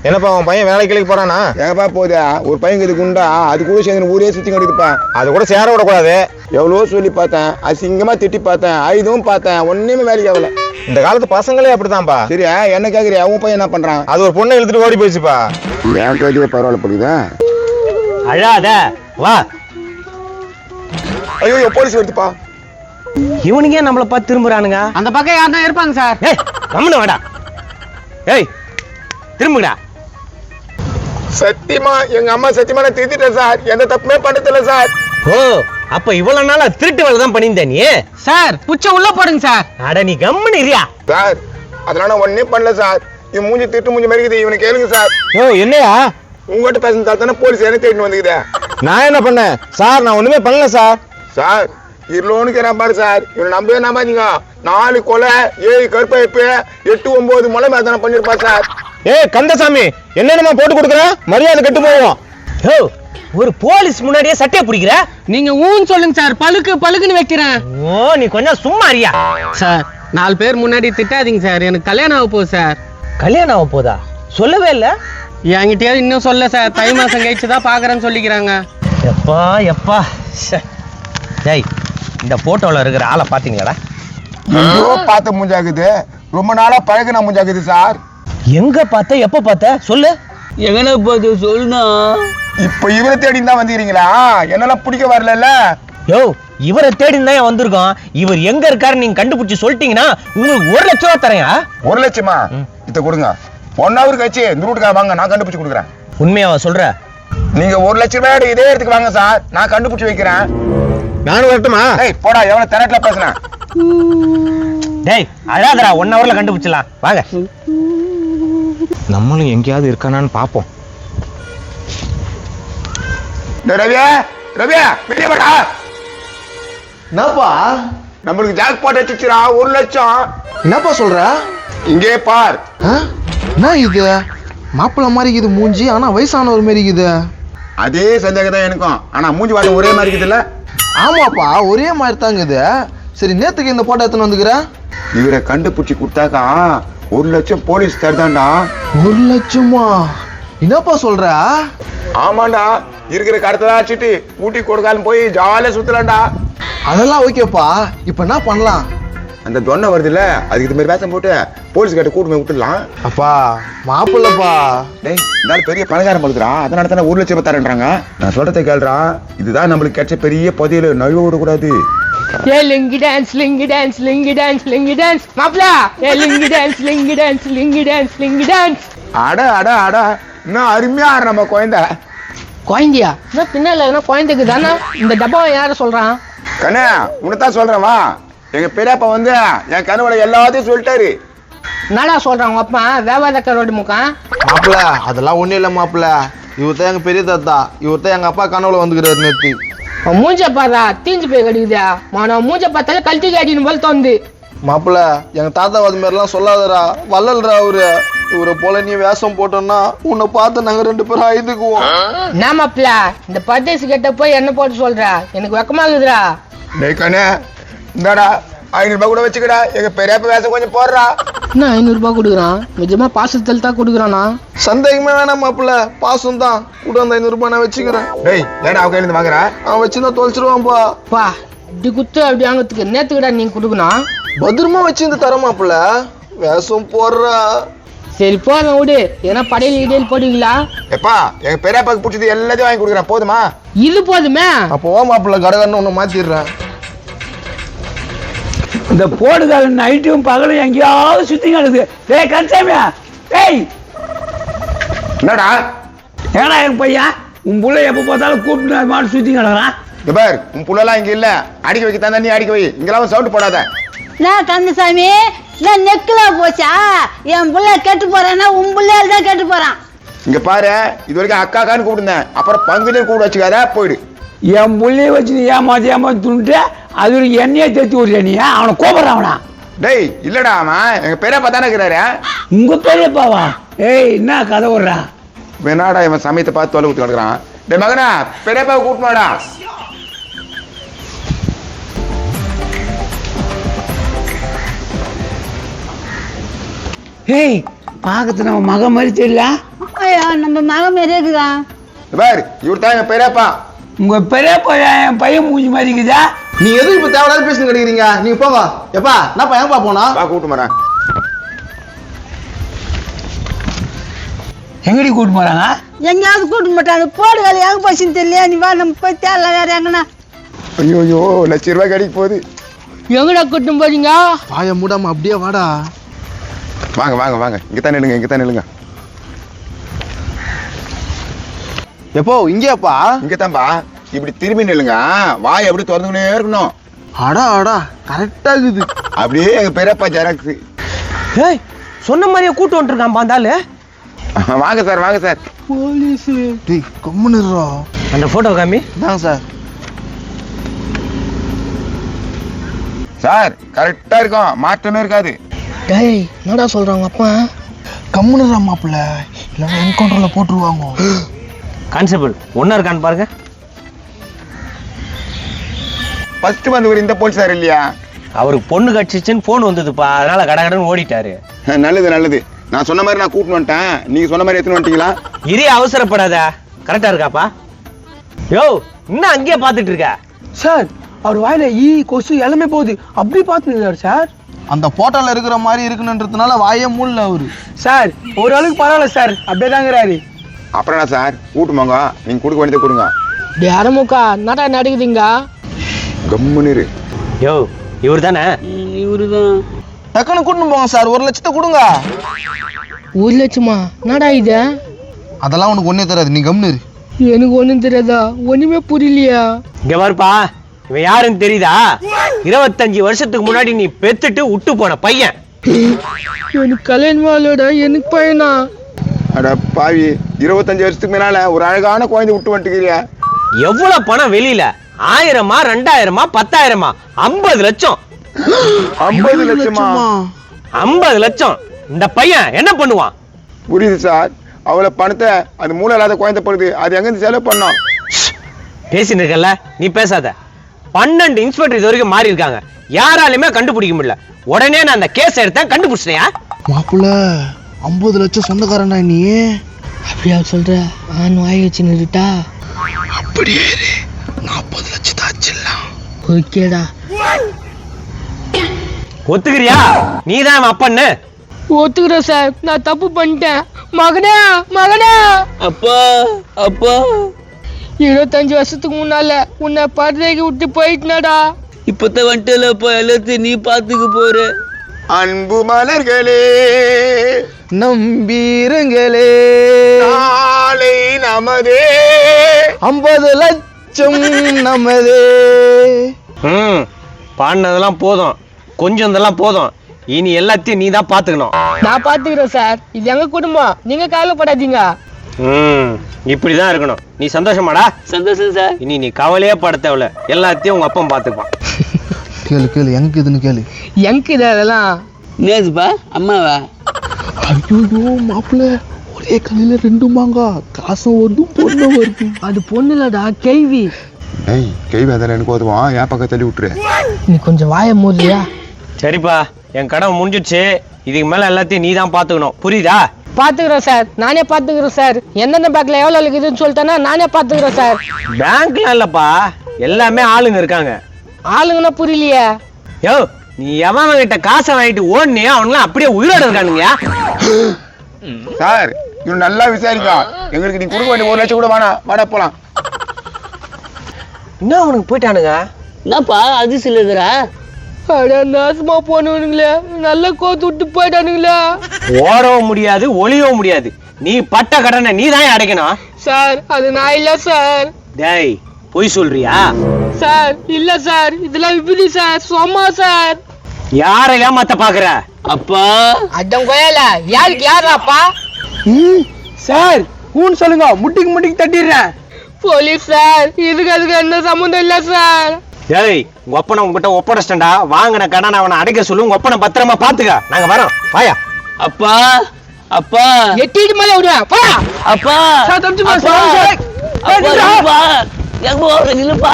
என்னப்பா உன் பையன் வேலைக்கு போறானா? எங்கப்பா போதா ஒரு பையன் இது குண்டா அது கூட சேர்ந்து ஊரே சுத்தி கட்டிருப்பா. அது கூட சேர விடக்கூடாது. எவ்வளவோ சொல்லி பார்த்தேன், அசிங்கமா திட்டி பார்த்தேன், ஐதும் பார்த்தேன், ஒன்னுமே வேலைக்கு ஆகல. இந்த காலத்து பசங்களே அப்படித்தான்ப்பா. சரியா என்ன கேக்குறியா? உன் பையன் என்ன பண்றான்? அது ஒரு பொண்ணை இழுத்துட்டு ஓடி போயிடுச்சுப்பா. என் கேட்டியே பரவாயில்ல போடுதா. அழாத வா. ஐயோ போலீஸ் வருதுப்பா. இவனுங்க நம்மள பார்த்து திரும்புறானுங்க. அந்த பக்கம் யாருன்னா இருப்பாங்க சார். ஏய் கம்முனு வாடா. ஏய் திரும்புடா. சத்தியமா எங்க அம்மா சத்தியமா நான் திருத்திட்டேன் சார். எந்த தப்புமே பண்ணதில்ல சார். ஓ அப்ப இவ்வளவு நாளா திருட்டு வேலை தான் பண்ணியிருந்த நீ? சார் புச்ச உள்ள போடுங்க சார். அட நீ கம்முனு இரியா சார். அதெல்லாம் நான் ஒன்னே பண்ணல சார். இவன் மூஞ்சி திட்டு மூஞ்சி மாதிரி இவனை கேளுங்க சார். ஓ என்னையா உங்ககிட்ட பேசுனதால தானே போலீஸ் என்ன தேடிட்டு வந்துக்குதே. நான் என்ன பண்ணேன் சார்? நான் ஒண்ணுமே பண்ணல சார். சார் இருளோனுக்கு பாரு சார். இவனை நம்பவே நம்பாதீங்க. 4 கொலை 7 கற்பழிப்பு 8 9 முளை மேதானம் பண்ணிருப்பார் சார். ஏய் கந்தசாமி என்னென்னமா போட்டு கொடுக்குறேன்? மரியாதை கெட்டு போவோம். ஓ ஒரு போலீஸ் முன்னாடியே சட்டையை பிடிக்கிற? நீங்க ஊன்னு சொல்லுங்க சார். பழுக்குன்னு வைக்கிறேன். ஓ நீ கொஞ்சம் சும்மா அறியா சார். 4 பேர் முன்னாடி திட்டாதீங்க சார். எனக்கு கல்யாணம் ஆக போகுது சார். கல்யாணம் ஆக போதா? சொல்லவே இல்ல. என்கிட்டயே இன்னும் சொல்ல சார். தை மாசம் கழிச்சுதான் பாக்குறேன்னு சொல்லிக்கிறாங்க. எப்பா எப்பா. டேய் இந்த போட்டோல இருக்கிற ஆளை பாத்தீங்களாடா? எங்கோ பார்த்த மூஞ்சாக்குது. ரொம்ப நாளா பழகின மூஞ்சாக்குது சார். எங்க பார்த்த எப்ப பார்த்த சொல்லு. எங்கன பார்த்து சொல்லுனா. இப்ப இவரை தேடி தான் வந்துக்கிறீங்களா? என்னெல்லாம் பிடிக்க வரல. யோ இவரை தேடி தான் வந்திருக்கோம். இவர் எங்க இருக்காரு நீங்க கண்டுபிடிச்சு சொல்லிட்டீங்கன்னா உங்களுக்கு 1 லட்சம் ரூபா தரேன். 1 லட்சமா? இத கொடுங்க. 1 ஹவர் கழிச்சு இந்த ரூட்டுக்காக வாங்க, நான் கண்டுபிடிச்சு கொடுக்குறேன். உண்மையாவா சொல்ற? நீங்க 1 லட்சம் ரூபாய் இதே இடத்துக்கு வாங்க சார், நான் கண்டுபிடிச்சு வைக்கிறேன். நானும் வரட்டுமா? ஏய் போடா, எவ்வளவு திரட்டல பேசுறேன். டேய் அழாதடா. 1 ஹவர்ல கண்டுபிடிச்சலாம் வாங்க. நம்மளும் எங்கேயாவது இருக்கானான்னு பாப்போம். ரவியா ரவியா வெளியே வாடா. என்னப்பா நம்மளுக்கு ஜாக் பாட் அடிச்சுடா. 1 லட்சம். என்னப்பா சொல்ற? இங்கே பார். என்ன இது மாப்பிள்ள மாதிரி இருக்குது மூஞ்சி, ஆனா வயசானவர் மாதிரி இருக்குது. அதே சந்தேகம் தான் எனக்கும். ஆனா மூஞ்சி வாட்டம் ஒரே மாதிரி இருக்குதுல்ல? ஆமாப்பா ஒரே மாதிரி தாங்குது. சரி நேத்துக்கு இந்த போட்டோ எடுத்துன்னு வந்துக்கிற? இவரை கண்டுபிடிச்சி கொடுத்தாக்கா 1 லட்சம் போலீஸ் தருதாண்டா. 1 லட்சமா? என்னப்பா சொல்ற? ஆமாண்டா, இருக்கிற கடத்தலாம் அடிச்சுட்டு ஊட்டி கொடுக்காலும் போய் ஜாலியா சுத்தலாம்டா. அதெல்லாம் ஓகேப்பா. இப்ப என்ன பண்ணலாம்? அந்த தொன்னை வருது இல்ல, அதுக்கு இது மாதிரி வேஷம் போட்டு போலீஸ் கிட்ட கூட்டு போய் விட்டுடலாம். அப்பா மாப்பிள்ளப்பா. டேய் இந்த பெரிய பணக்காரன் பழுதுறா, அதனால தானே 1 லட்சம் தரேன்றாங்க. நான் சொல்றதை கேள்றா. இதுதான் நம்மளுக்கு கிடைச்ச பெரிய பதிவு. நழுவ விடக்கூடாது. ஏ லிங்கி டான்ஸ் லிங்கி டான்ஸ் லிங்கி டான்ஸ் லிங்கி டான்ஸ் மாப்ள. ஏ லிங்கி டான்ஸ் லிங்கி டான்ஸ் லிங்கி டான்ஸ் லிங்கி டான்ஸ். அட அட அட இன்னும் அருமையா நம்ம குழந்தை. குழந்தையா? என்ன பின்னால என்ன குழந்தைக்கு தானே? இந்த டப்பாவை யார சொல்றான்? கண்ணே உனத்தான் சொல்றேன் வா. எங்க பெரியப்பா வந்து என் கனவுல எல்லாத்தையும் சொல்லிட்டாரு. என்னடா சொல்றான் உங்க அப்பா? வேவாத ரோடு முக்கான். மாப்பிள்ள அதெல்லாம் ஒண்ணும் இல்ல மாப்பிள்ள. இவர் தான் எங்க பெரிய தாத்தா. இவர் தான் எங்க அப்பா கனவுல வந்துக்கிறாரு நேத்து. மூஞ்ச பாரா தீஞ்சு போய் கடிக்குதா. நான் மூஞ்ச பார்த்தாலே கழட்டி காட்டின்னு போல தோந்து. மாப்பிள்ள எங்க தாத்தா அது மாதிரிலாம் சொல்லாதரா. வள்ளல்ரா அவரு. இவரை போல நீ வேஷம் போட்டோம்னா உன்னை பார்த்து நாங்க 2 பேரும் ஐதுக்குவோம். என்ன மாப்பிள்ள இந்த பர்தேசி கிட்ட போய் என்ன போட்டு சொல்ற? எனக்கு வெக்கமாகுதுடா. டேய் கண்ணே இந்தாடா 500 ரூபாய் கூட வச்சுக்கடா. எங்க பெரியப்பா வேஷம் கொஞ்சம் போடுறா. என்ன 500 ரூபாய் கொடுக்குறான்? நிஜமா பாசத்தில் தான் கொடுக்குறானா? சந்தேகமே வேணாம் மாப்பிள்ள, பாசம் தான். கூட அந்த 500 ரூபாய் நான் வச்சுக்கிறேன். டேய் ஏன்னா அவன் கையில இருந்து வாங்குற? அவன் வச்சுதான் தொலைச்சிருவான்பா. பா இப்படி குத்து அப்படி வாங்கிறதுக்கு நேத்துக்கிடா நீங்க கொடுக்கணும். பத்திரமா வச்சிருந்து தர மாப்பிள்ள. வேஷம் போடுறா. சரி போதும் விடு. ஏன்னா படையில இடையில் போடுவீங்களா? எப்பா எங்க பெரியப்பாக்கு பிடிச்சது எல்லாத்தையும் வாங்கி கொடுக்குறேன், போதுமா? இது போதுமே. அப்போ மாப்பிள்ள கடகன்னு ஒண்ணு மாத்திடுறேன். இந்த போடுதல் நைட்டும் பகலும் எங்கேயாவது சுத்தி கிடக்குது. டேய் கன்சாமியா, டேய் என்னடா ஏடா என் பையன் உன் புள்ள எப்ப பார்த்தாலும் கூப்பிட்டு மாட்டு சுத்தி கிடக்குறான். இந்த பார் உன் புள்ளலாம் இங்க இல்ல. அடிக்க வைக்க தானே நீ அடிக்க வை. இங்கெல்லாம் சவுண்ட் போடாத. நான் கந்தசாமி நான் நெக்கில போச்சா? என் புள்ள கெட்டு போறான்னா உன் புள்ளையால் தான் கெட்டு போறான். இங்க பாரு, இது வரைக்கும் அக்கா அக்கான்னு கூப்பிடுந்தேன். அப்புறம் பங்குலையும் கூட வச்சுக்காத, போயிடு. என் புள்ளைய வச்சு நீ ஏமாத்திட்டு அது எண்ணெயே தேத்தி விடுறியா நீ? அவனை கூப்பிடுறான் அவனா? டேய் இல்லடா, அவன் எங்க பெரியப்பா தானே இருக்கிறாரு. உங்க பெரியப்பாவா? ஏய் என்ன கதை விடுறா? என்னடா இவன் சமயத்தை பார்த்து தொலை ஊத்து கிடக்குறான். டேய் மகனா பெரியப்பாவை கூப்பிட்டுமாடா. ஏய் பார்க்கறது நம்ம மகன் மாதிரி தெரியல. ஐயா நம்ம மகன் மாரியே இருக்குதா? பாரு இவர் தான் என் பெரியப்பா. உங்க பெரிய பையன் என் பையன் மூஞ்சி மாதிரி இருக்குதா? நீ எதுக்கு இப்ப தேவையில்லாத பேசிட்டு கிடைக்கிறீங்க? நீங்க போங்க. எப்பா என்னப்பா ஏன்பா போனா? வா கூட்டு வரேன். எங்கடி கூட்டு போறாங்க? எங்கேயாவது கூட்டு மாட்டாங்க. போடு வேலை எங்க போச்சுன்னு தெரியல. நீ வா நம்ம போய் தேடல வேற எங்கன்னா. ஐயோ ஐயோ ₹1,00,000 கிடைக்க போகுது. எங்கடா கூட்டும் போறீங்க? வாய மூடாம அப்படியே வாடா. வாங்க வாங்க வாங்க, இங்க தான் நில்லுங்க, இங்க தான் நில்லுங்க. எப்போ இங்கேப்பா? இங்க தான்பா. இப்படி திரும்பி நில்லுங்க. வாய் எப்படி திறந்துக்கிட்டே இருக்கணும். அடா அடா கரெக்டா இருக்குது. அப்படியே எங்க பெரியப்பா ஜெராக்ஸ். ஏய் சொன்ன மாதிரியே கூட்டு வந்துருக்கான் பாந்தாலு. வாங்க சார் வாங்க சார். போலீஸ். டேய் கம்முன்னு இருடா. அந்த போட்டோ காமி. தாங்க சார். சார் கரெக்டா இருக்கும், மாற்றமே இருக்காது. டேய் என்னடா சொல்றாங்க அப்பா? கம்முன்னு இருடா மாப்பிள்ள, இல்லைன்னா என்கவுண்டர்ல போட்டுருவாங்க. கான்ஸ்டபிள் ஒன்னா இருக்கான்னு பாருங்க. ஃபர்ஸ்ட் வந்து இந்த போலீஸ் சார் இல்லையா? அவருக்கு பொண்ணு கட்சிச்சுன்னு போன் வந்ததுப்பா, அதனால கடகடன்னு ஓடிட்டாரு. நல்லது நல்லது. நான் சொன்ன மாதிரி நான் கூப்பிட்டு வந்துட்டேன். நீங்க சொன்ன மாதிரி எடுத்துன்னு வந்துட்டீங்களா? இரு அவசரப்படாத. கரெக்டா இருக்காப்பா? யோ இன்னும் அங்கேயே பாத்துட்டு இருக்க? சார் அவர் வாயில கொசு எல்லாமே போகுது. அப்படி பாத்துக்கிறாரு சார். அந்த போட்டோல இருக்கிற மாதிரி இருக்குன்றதுனால வாயே மூடல அவரு. சார் ஓரளவுக்கு பரவாயில்ல சார், அப்படியே தாங்கிறாரு. அப்புறம் என்ன சார் கூட்டுமாங்க, நீங்க கொடுக்க வேண்டியதை கொடுங்க. டே அரமுக்கா என்னடா நடக்குதுங்க? கம்முனிரு. யோ இவர் தானே? டக்குன்னு கூட்டின்னு போங்க சார். 1,00,000 கொடுங்க. 1,00,000மா? என்னடா இது? அதெல்லாம் உனக்கு ஒன்னே தராது, நீ கம்முன்னு இரு. எனக்கு ஒண்ணும் தெரியாதா? ஒண்ணுமே புரியலையா? இங்க பாருப்பா, இவன் யாருன்னு தெரியுதா? 25 வருஷத்துக்கு முன்னாடி நீ பெத்துட்டு விட்டு போன பையன். எனக்கு கல்யாணம் ஆகலடா, எனக்கு பையனா? அட பாவி, 25 வருஷத்துக்கு மேலால ஒரு அழகான குழந்தை விட்டு வந்துட்டுக்கிறியா? எவ்வளவு பணம் வெளியில? 1000மா 2000மா 10,000மா? 50 லட்சம். 50 லட்சமா? 50 லட்சம். இந்த பையன் என்ன பண்ணுவான்? புரியுது சார். அவ்வளவு பணத்தை அது மூளை இல்லாத குழந்தை போடுது, அது எங்க செலவு பண்ணோம்? பேசின்னு இருக்கல, நீ பேசாத. 12 இன்ஸ்பெக்டர் இது வரைக்கும் மாறி இருக்காங்க, யாராலுமே கண்டுபிடிக்க முடியல. உடனே நான் அந்த கேஸ் எடுத்தேன், கண்டுபிடிச்சிட்டியா? மாப்பிள்ள 50 லட்சம் சொந்தக்காரனா நீ? அப்படியா சொல்ற? ஆண் வாய் வச்சு நிறுட்டா? அப்படியே 40 லட்சத்தை ஆச்சிடலாம். ஓகேடா. ஒத்துக்கிறியா? நீதான் அவன் அப்பன்னு. ஒத்துக்கிறேன் சார், நான் தப்பு பண்ணிட்டேன். மகனே மகனே. அப்பா அப்பா 25 வருஷத்துக்கு முன்னால உன்னை படுதைக்கு விட்டு போயிட்டுனடா. இப்பதான் வந்துட்டலப்பா, எல்லாத்தையும் நீ பாத்துக்க போற. அன்பு மலர்களே நம்பீருங்களே, நாளை நமதே. 50 லட்சம் நமதே. பாடினதெல்லாம் போதும், கொஞ்சம் இதெல்லாம் போதும். இனி எல்லாத்தையும் நீ தான் பாத்துக்கணும். நான் பாத்துக்கிறேன் சார், இது எங்க குடும்பம், நீங்க கவலைப்படாதீங்க. இப்படிதான் இருக்கணும். நீ சந்தோஷமாடா? சந்தோஷம் சார். இனி நீ கவலையே பட தேவையில்ல, எல்லாத்தையும் உங்க அப்பா பாத்துப்பான். கேளு கேளு, எனக்கு இதுன்னு கேளு. எங்க இது அதெல்லாம்? நேசுப்பா அம்மாவா? ஐயோ மாப்பிள்ள, ஒரே கல்லில 2 மாங்காய், காசும் வருது பொண்ணும் வருது. அது பொண்ணு இல்லடா, கேள்வி. ஏய் கை வேதனை எனக்கு ஓதுவான், என் பக்கம் தள்ளி விட்டுரு. நீ கொஞ்சம் வாய மூடுறியா? சரிப்பா, என் கடமை முடிஞ்சிடுச்சு. இதுக்கு மேல எல்லாத்தையும் நீ தான் பாத்துக்கணும், புரியுதா? பாத்துக்கிறேன் சார், நானே பாத்துக்கிறேன் சார். எந்தெந்த பேங்க்ல எவ்வளவு இருக்குதுன்னு சொல்லிட்டேன்னா நானே பாத்துக்கிறேன் சார். பேங்க்ல இல்லப்பா, எல்லாமே ஆளுங்க இருக்காங்க. ஆளுங்கன்னா புரியலையே. யோ நீ எவன் கிட்ட காசை வாங்கிட்டு ஓடுனியா, அவனுங்களாம் அப்படியே உயிரோட இருக்கானுங்க. சார் இவன் நல்லா விசாரிக்கும். எங்களுக்கு நீ கொடுக்க வேண்டிய 1 லட்சம் கூட வேணாம், வாடா போலாம். இன்னும் அவனுக்கு போயிட்டானுங்க. என்னப்பா அது சிலதுரா? அட நாசமா போனவனுங்களே, நல்லா கோத்து விட்டு போயிட்டானுங்களே. ஓடவும் முடியாது, ஒளியவும் முடியாது. நீ பட்ட கடனை நீ தான் அடைக்கணும். சார் அது நான் இல்ல சார். டேய் பொய் சொல்றியா? சார் இல்ல சார், இதெல்லாம் விபதி சார், சும்மா சார். யாரை ஏமாத்த பாக்குற? அப்பா அடம் கோயல, யாருக்கு யாராப்பா? சார் ஊன்னு சொல்லுங்க, முட்டிக்கு முட்டிக்கு தட்டிடுறேன். போலீஸ் சார், இதுக்கு அதுக்கு எந்த சம்மந்தம் இல்ல சார். டேய் உங்க ஒப்பனை உங்ககிட்ட ஒப்படைச்சிட்டா, வாங்கின கடனை அவனை அடைக்க சொல்லு. உங்க ஒப்பனை பத்திரமா பாத்துக்க, நாங்க வரோம். வாயா. அப்பா அப்பா எட்டிட்டு மேல விடுவேன். போடா. அப்பா சார், தப்பிச்சு போ, அப்பா சார். அப்பா இல்லப்பா, எங்க போறீங்க இல்லப்பா?